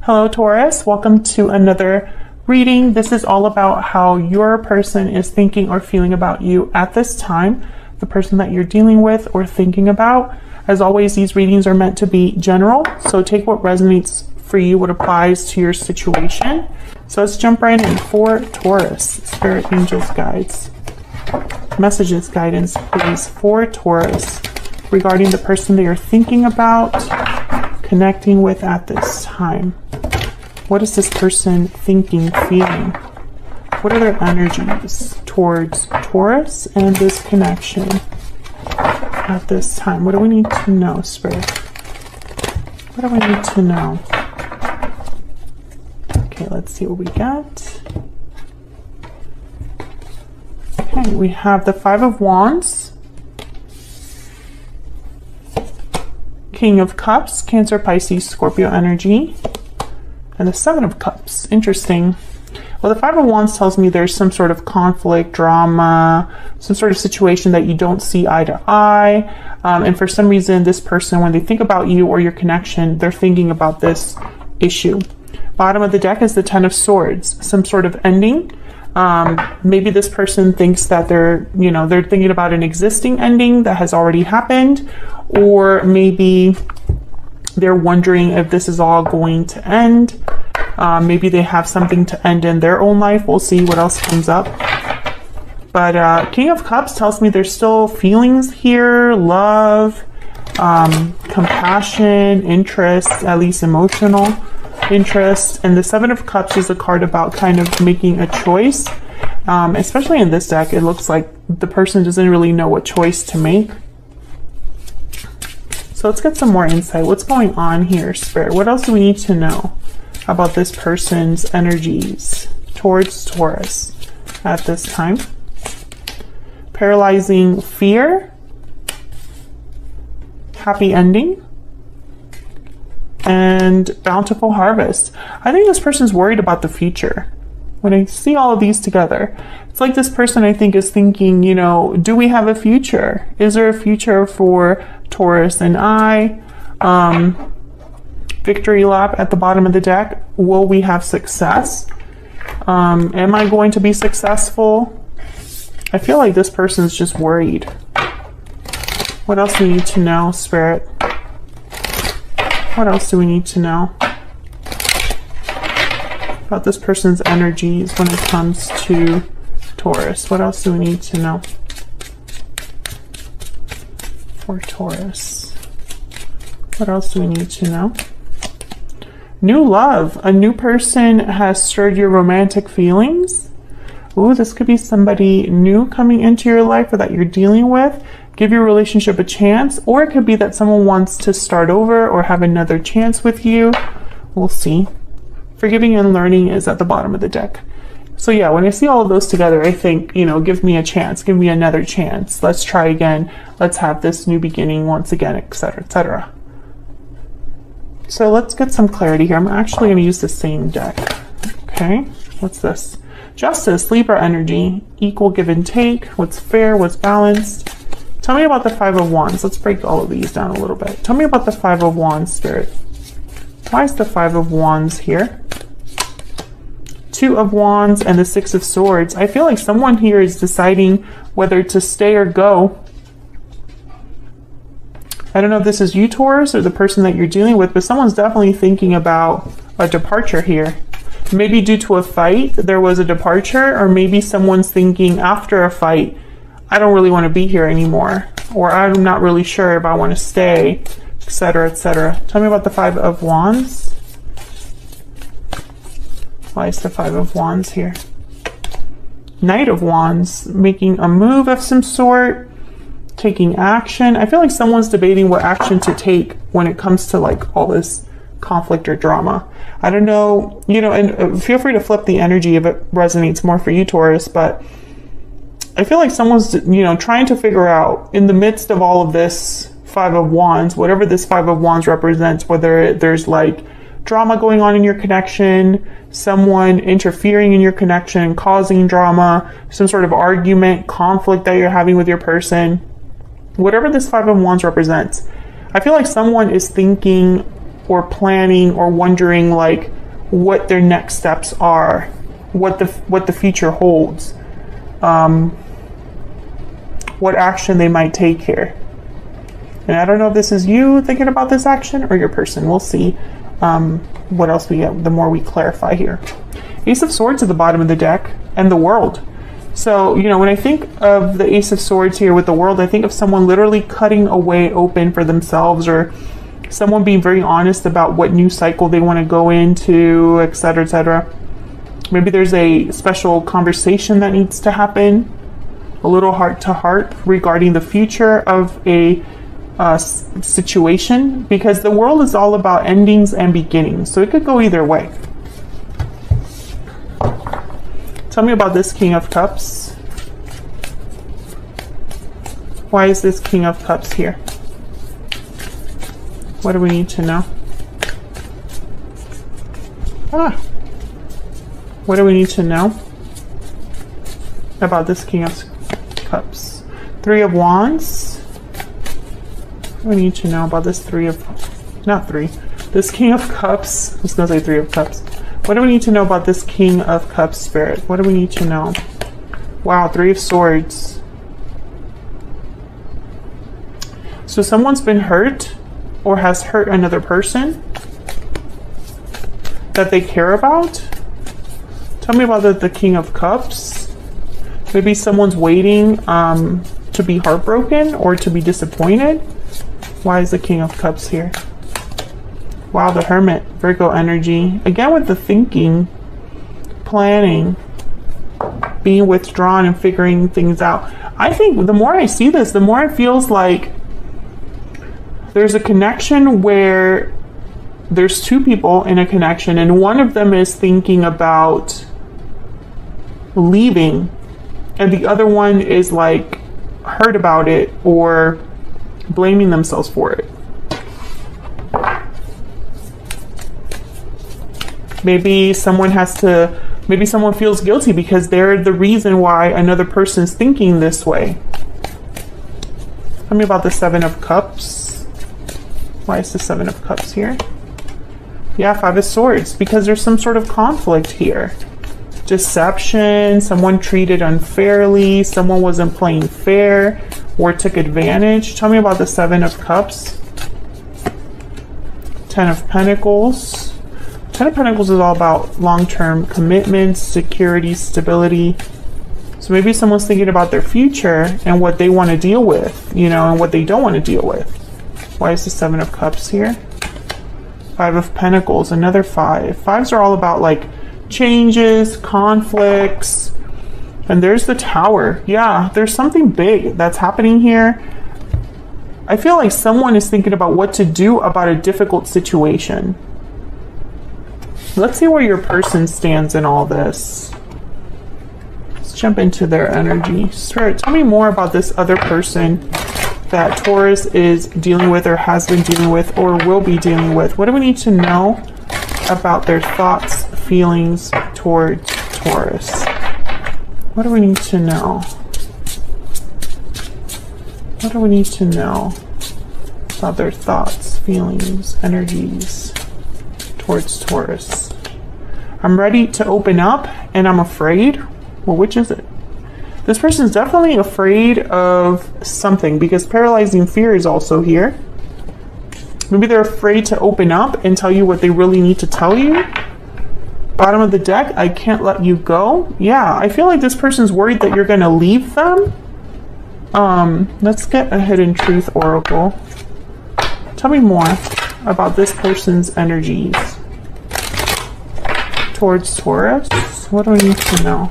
Hello, Taurus. Welcome to another reading. This is all about how your person is thinking or feeling about you at this time, the person that you're dealing with or thinking about. As always, these readings are meant to be general, so take what resonates for you, what applies to your situation. So let's jump right in. For Taurus, spirit, angels, guides, messages, guidance, please, for Taurus, regarding the person they are thinking about, connecting with at this time. What is this person thinking, feeling? What are their energies towards Taurus and this connection at this time? What do we need to know, Spirit? What do we need to know? Okay, let's see what we get. Okay, we have the Five of Wands, King of Cups, Cancer, Pisces, Scorpio energy, and the Seven of Cups. Interesting. Well, the Five of Wands tells me there's some sort of conflict, drama, some sort of situation that you don't see eye to eye. And for some reason, this person, when they think about you or your connection, they're thinking about this issue. Bottom of the deck is the Ten of Swords, some sort of ending. Maybe this person thinks that they're thinking about an existing ending that has already happened, or maybe they're wondering if this is all going to end. Maybe they have something to end in their own life. We'll see what else comes up. But King of Cups tells me there's still feelings here, love, compassion, interest, at least emotional interest. And the Seven of Cups is a card about kind of making a choice. Especially in this deck, it looks like the person doesn't really know what choice to make. So let's get some more insight. What's going on here, Spirit? What else do we need to know about this person's energies towards Taurus at this time? Paralyzing fear, happy ending, and bountiful harvest. I think this person's worried about the future. When I see all of these together, it's like this person, I think, is thinking, do we have a future? Is there a future for Taurus and I? Victory lap at the bottom of the deck. Will we have success? Am I going to be successful? I feel like this person's just worried. What else do we need to know, Spirit? What else do we need to know about this person's energies when it comes to Taurus? What else do we need to know for Taurus? What else do we need to know? New love. A new person has stirred your romantic feelings. Ooh, this could be somebody new coming into your life or that you're dealing with. Give your relationship a chance. Or it could be that someone wants to start over or have another chance with you. We'll see. Forgiving and learning is at the bottom of the deck. So yeah, when I see all of those together, I think, give me a chance. Give me another chance. Let's try again. Let's have this new beginning once again, etc., etc. So let's get some clarity here. I'm actually going to use the same deck. Okay, what's this? Justice, Libra energy, equal give and take. What's fair? What's balanced? Tell me about the Five of Wands. Let's break all of these down a little bit. Tell me about the Five of Wands, Spirit. Why is the Five of Wands here? Two of Wands and the Six of Swords. I feel like someone here is deciding whether to stay or go. I don't know if this is you, Taurus, or the person that you're dealing with, but someone's definitely thinking about a departure here. Maybe due to a fight, there was a departure, or maybe someone's thinking after a fight, I don't really want to be here anymore, or I'm not really sure if I want to stay, etc., etc. Tell me about the Five of Wands. Why is the Five of Wands here? Knight of Wands, making a move of some sort. Taking action. I feel like someone's debating what action to take when it comes to like all this conflict or drama. I don't know, and feel free to flip the energy if it resonates more for you, Taurus, but I feel like someone's, trying to figure out in the midst of all of this Five of Wands, whatever this Five of Wands represents, whether there's like drama going on in your connection, someone interfering in your connection, causing drama, some sort of argument, conflict that you're having with your person. Whatever this Five of Wands represents, I feel like someone is thinking or planning or wondering like what their next steps are, what the future holds, what action they might take here. And I don't know if this is you thinking about this action or your person. We'll see what else we get the more we clarify here. Ace of Swords at the bottom of the deck and the World. So, you know, when I think of the Ace of Swords here with the World, I think of someone literally cutting a way open for themselves, or someone being very honest about what new cycle they want to go into, etc., etc. Maybe there's a special conversation that needs to happen, a little heart to heart regarding the future of a situation, because the World is all about endings and beginnings. So it could go either way. Tell me about this King of Cups. Why is this King of Cups here? What do we need to know? What do we need to know about this King of Cups? Three of Wands. What do we need to know about this this King of Cups? I was going to say Three of Cups. What do we need to know about this King of Cups spirit? What do we need to know? Wow, Three of Swords. So someone's been hurt or has hurt another person that they care about. Tell me about the King of Cups. Maybe someone's waiting to be heartbroken or to be disappointed. Why is the King of Cups here? Wow, the Hermit, Virgo energy. Again with the thinking, planning, being withdrawn and figuring things out. I think the more I see this, the more it feels like there's a connection where there's two people in a connection and one of them is thinking about leaving and the other one is like hurt about it or blaming themselves for it. Maybe someone feels guilty because they're the reason why another person's thinking this way. Tell me about the Seven of Cups. Why is the Seven of Cups here? Yeah, Five of Swords, because there's some sort of conflict here. Deception, someone treated unfairly, someone wasn't playing fair or took advantage. Tell me about the Seven of Cups. Ten of Pentacles. Ten of Pentacles is all about long-term commitments, security, stability. So maybe someone's thinking about their future and what they want to deal with, you know, and what they don't want to deal with. Why is the Seven of Cups here? Five of Pentacles, another five. Fives are all about like changes, conflicts. And there's the Tower. Yeah, there's something big that's happening here. I feel like someone is thinking about what to do about a difficult situation. Let's see where your person stands in all this. Let's jump into their energy. Spirit, tell me more about this other person that Taurus is dealing with or has been dealing with or will be dealing with. What do we need to know about their thoughts, feelings towards Taurus? What do we need to know? What do we need to know about their thoughts, feelings, energies towards Taurus? I'm ready to open up and I'm afraid. Well, which is it? This person is definitely afraid of something because paralyzing fear is also here. Maybe they're afraid to open up and tell you what they really need to tell you. Bottom of the deck, I can't let you go. Yeah, I feel like this person's worried that you're going to leave them. Let's get a Hidden Truth Oracle. Tell me more about this person's energies towards Taurus. What do I need to know?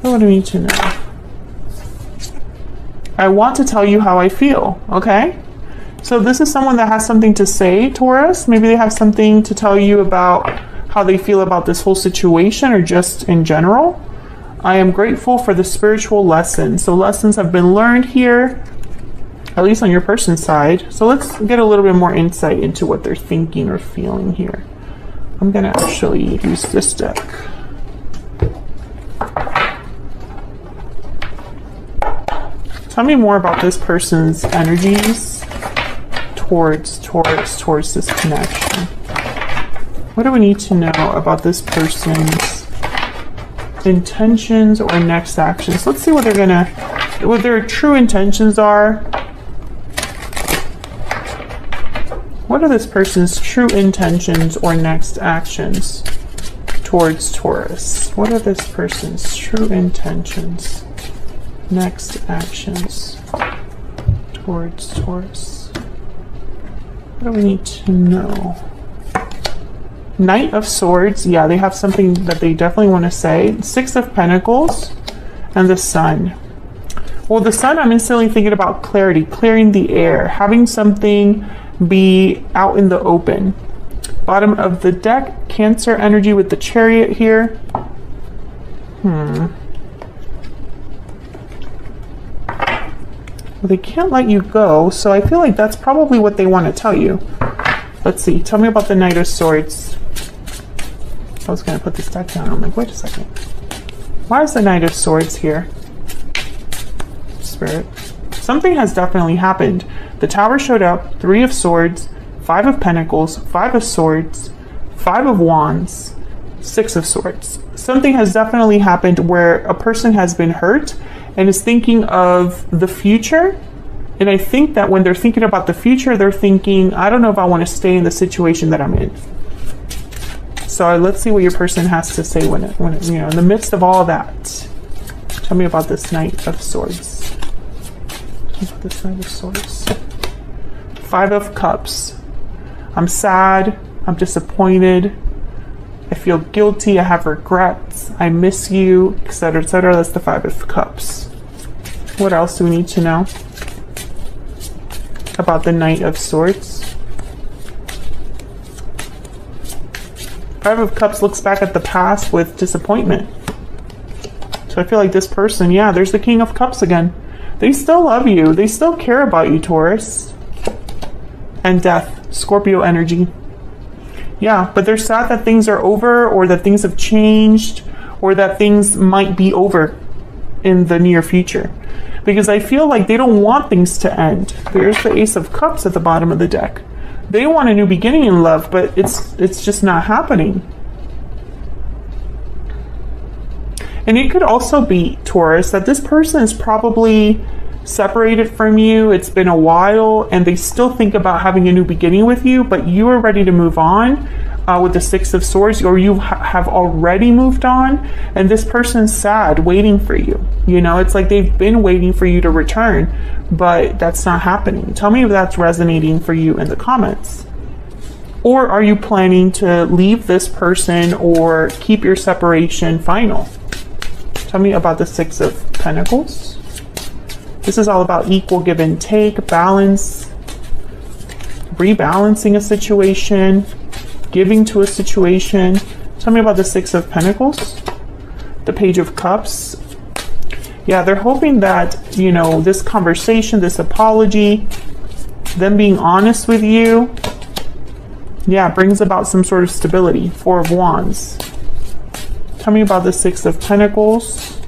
What do I need to know? I want to tell you how I feel, okay? So this is someone that has something to say, Taurus. Maybe they have something to tell you about how they feel about this whole situation or just in general. I am grateful for the spiritual lessons. So lessons have been learned here, at least on your person's side. So let's get a little bit more insight into what they're thinking or feeling here. I'm going to actually use this deck. Tell me more about this person's energies towards this connection. What do we need to know about this person's intentions or next actions? Let's see what what their true intentions are. What are this person's true intentions or next actions towards Taurus? What are this person's true intentions, next actions towards Taurus? What do we need to know? Knight of Swords. Yeah, they have something that they definitely want to say. Six of Pentacles and the Sun. Well, the Sun, I'm instantly thinking about clarity, clearing the air, having something be out in the open. Bottom of the deck, Cancer energy with the Chariot here. Well, they can't let you go, so I feel like that's probably what they want to tell you. Let's see. Tell me about the Knight of Swords. I was going to put this deck down. I'm like, wait a second. Why is the Knight of Swords here? Spirit. Something has definitely happened. The Tower showed up. 3 of Swords, 5 of Pentacles, 5 of Swords, 5 of Wands, 6 of Swords. Something has definitely happened where a person has been hurt and is thinking of the future. And I think that when they're thinking about the future, they're thinking, I don't know if I want to stay in the situation that I'm in. So let's see what your person has to say when it, you know, in the midst of all that. Tell me about this Knight of Swords. Tell me about this Knight of Swords. 5 of Cups. I'm sad. I'm disappointed. I feel guilty. I have regrets. I miss you, etc., etc. That's the 5 of Cups. What else do we need to know about the Knight of Swords? 5 of Cups looks back at the past with disappointment. So I feel like this person, yeah, there's the King of Cups again. They still love you. They still care about you, Taurus. And Death, Scorpio energy. Yeah, but they're sad that things are over, or that things have changed, or that things might be over in the near future. Because I feel like they don't want things to end. There's the Ace of Cups at the bottom of the deck. They want a new beginning in love, but it's just not happening. And it could also be, Taurus, that this person is probably separated from you. It's been a while, and they still think about having a new beginning with you, but you are ready to move on with the 6 of Swords, or you have already moved on, and this person's sad, waiting for you. You know, it's like they've been waiting for you to return, but that's not happening. Tell me if that's resonating for you in the comments. Or are you planning to leave this person or keep your separation final? Tell me about the 6 of Pentacles. This is all about equal give and take, balance, rebalancing a situation, giving to a situation. Tell me about the 6 of Pentacles, the Page of Cups. Yeah, they're hoping that, you know, this conversation, this apology, them being honest with you, yeah, brings about some sort of stability. 4 of Wands. Tell me about the 6 of Pentacles,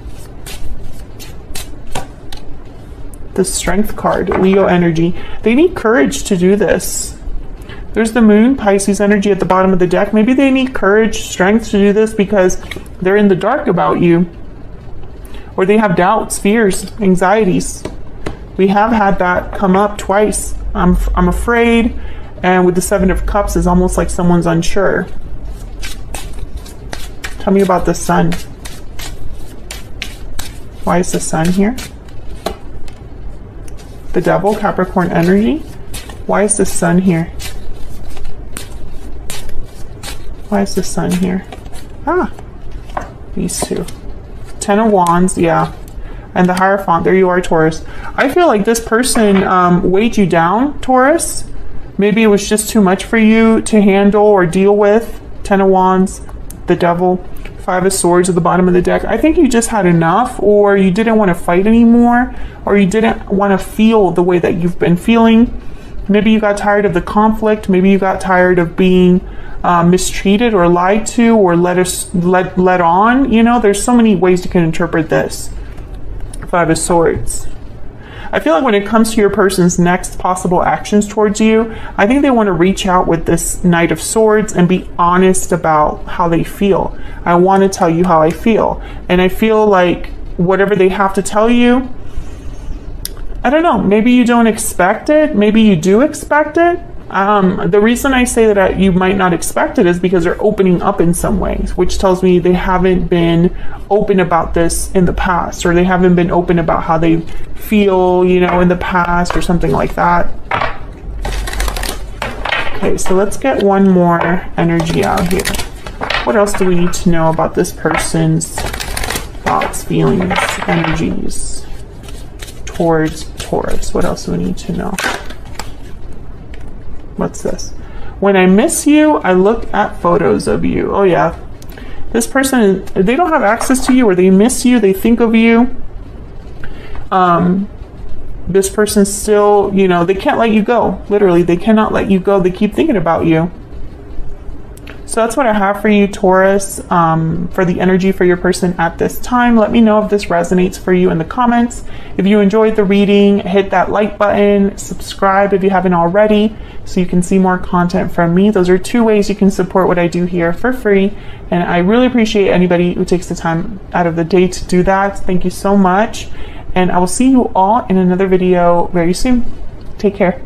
the Strength card, Leo energy. They need courage to do this. There's the Moon, Pisces energy at the bottom of the deck. Maybe they need courage, strength to do this because they're in the dark about you. Or they have doubts, fears, anxieties. We have had that come up twice. I'm afraid. And with the 7 of Cups, it's almost like someone's unsure. Tell me about the Sun. Why is the Sun here? The Devil, Capricorn energy. Why is the Sun here? Why is the Sun here? Ah, these two. 10 of Wands, yeah. And the Hierophant, there you are, Taurus. I feel like this person weighed you down, Taurus. Maybe it was just too much for you to handle or deal with. 10 of Wands, the Devil, 5 of Swords at the bottom of the deck. I think you just had enough, or you didn't want to fight anymore, or you didn't want to feel the way that you've been feeling. Maybe you got tired of the conflict. Maybe you got tired of being mistreated or lied to or led on. You know, there's so many ways you can interpret this. 5 of Swords. I feel like when it comes to your person's next possible actions towards you, I think they want to reach out with this Knight of Swords and be honest about how they feel. I want to tell you how I feel. And I feel like whatever they have to tell you, I don't know, maybe you don't expect it, maybe you do expect it. The reason I say that you might not expect it is because they're opening up in some ways, which tells me they haven't been open about this in the past, or they haven't been open about how they feel, you know, in the past or something like that. Okay, so let's get one more energy out here. What else do we need to know about this person's thoughts, feelings, energies towards Taurus? What else do we need to know? What's this? When I miss you, I look at photos of you. Oh yeah. This person, they don't have access to you, or they miss you, they think of you. This person still, you know, they can't let you go. Literally, they cannot let you go. They keep thinking about you. So that's what I have for you, Taurus, for the energy for your person at this time. Let me know if this resonates for you in the comments. If you enjoyed the reading, hit that like button, subscribe if you haven't already, so you can see more content from me. Those are 2 ways you can support what I do here for free. And I really appreciate anybody who takes the time out of the day to do that. Thank you so much. And I will see you all in another video very soon. Take care.